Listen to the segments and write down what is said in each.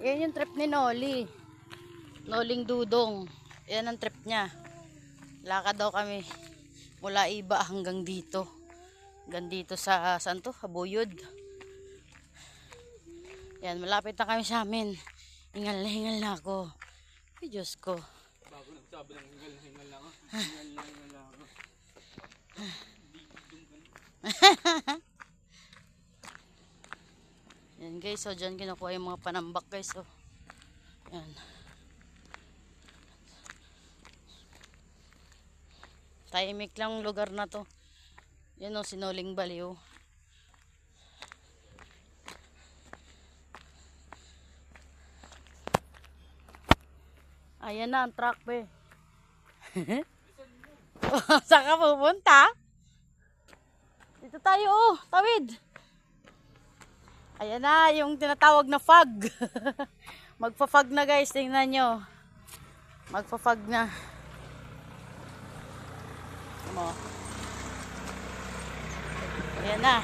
Yan yung trip ni Noli. Noling Dudong. Yan ang trip niya. Lakad daw kami mula Iba hanggang dito. Hanggang dito sa, saan to? Habuyod. Yan, malapit na kami sa amin. Hingal na ako. Ay, Diyos ko. Bago nagsabi ng hingal na ako. Hingal na ako. Yan guys, so dyan kinukuha yung mga panambak guys. So, yan. Tahimik lang lugar na to. Yan o, Sinuling Baliw. Ayan na ang truck be. Saan ka pupunta? Dito tayo oh, tawid. Ayan na yung tinatawag na fog. Magpa-fog na guys, tingnan nyo. Magpa-fog na. Mo. Ayan na.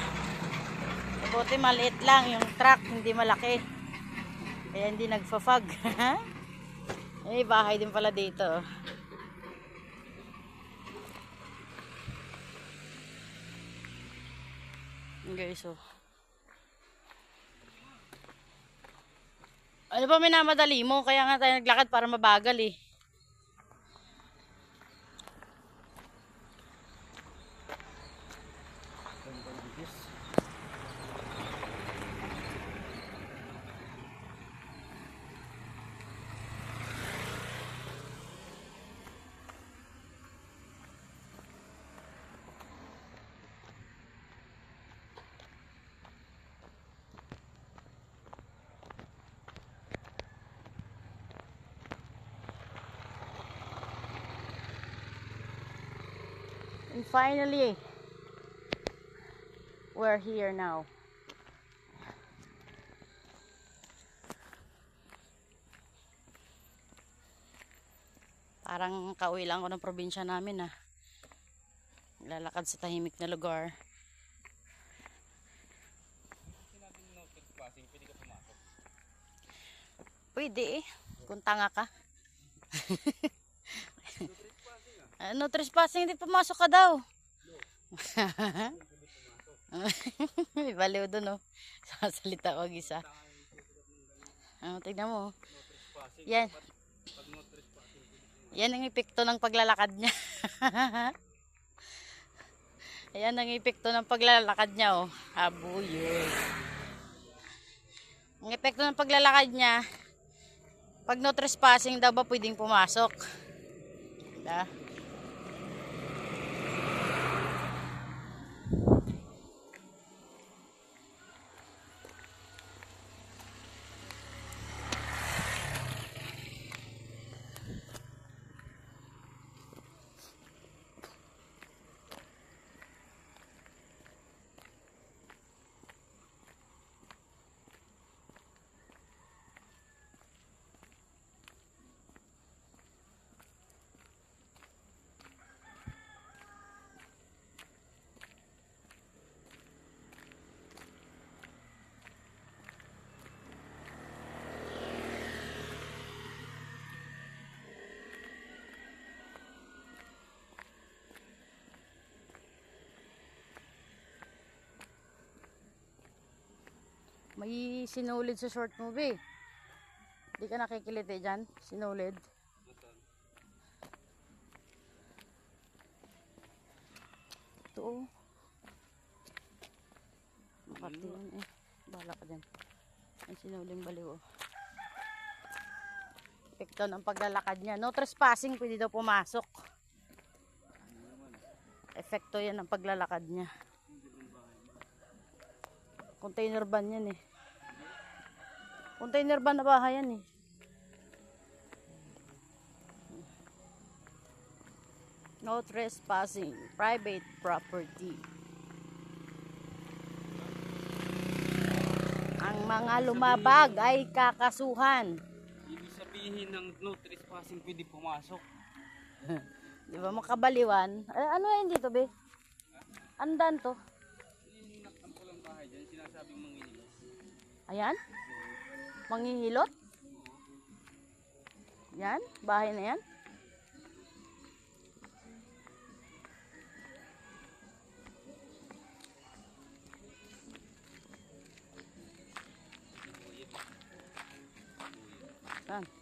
Buti maliit lang yung truck, hindi malaki. Kaya hindi nagpa-fog. May bahay din pala dito. Guys, oh. Ano ba minamadali mo? Kaya nga tayo naglakad para mabagal eh. And finally, we're here now. Parang kauwi lang ako ng probinsya namin ah. Lalakad sa tahimik na lugar. Pwede eh, kung tanga ka. No trespassing, hindi pumasok ka daw. May baliw doon, oh. Sasalita ko isa. Tignan mo. Yan. Yan ang epekto ng paglalakad niya. Yan ang epekto ng paglalakad niya, oh. Habuyod. Ang epekto ng paglalakad niya, pag no trespassing daw ba pwedeng pumasok? Diba? May sinulid sa short movie. Hindi ka nakikiliti dyan? Sinulid. Ito oh. Makati yan eh. Bahala ka dyan. Ang Sinuling Baliw oh. Epekto ng paglalakad niya. No trespassing, pwede daw pumasok. Epekto yan ng paglalakad niya. Container van yan eh. Container van na bahay yan eh. No trespassing. Private property. Ang mga lumabag ay kakasuhan. Ibig sabihin ng no trespassing pwede pumasok. Di ba makabaliwan? Ano yan dito be? Andan to? Ang pulang bahay dyan, sinasabing mangingilos. Ayan? Manghihilot? Yan, bahay na yan. Saan?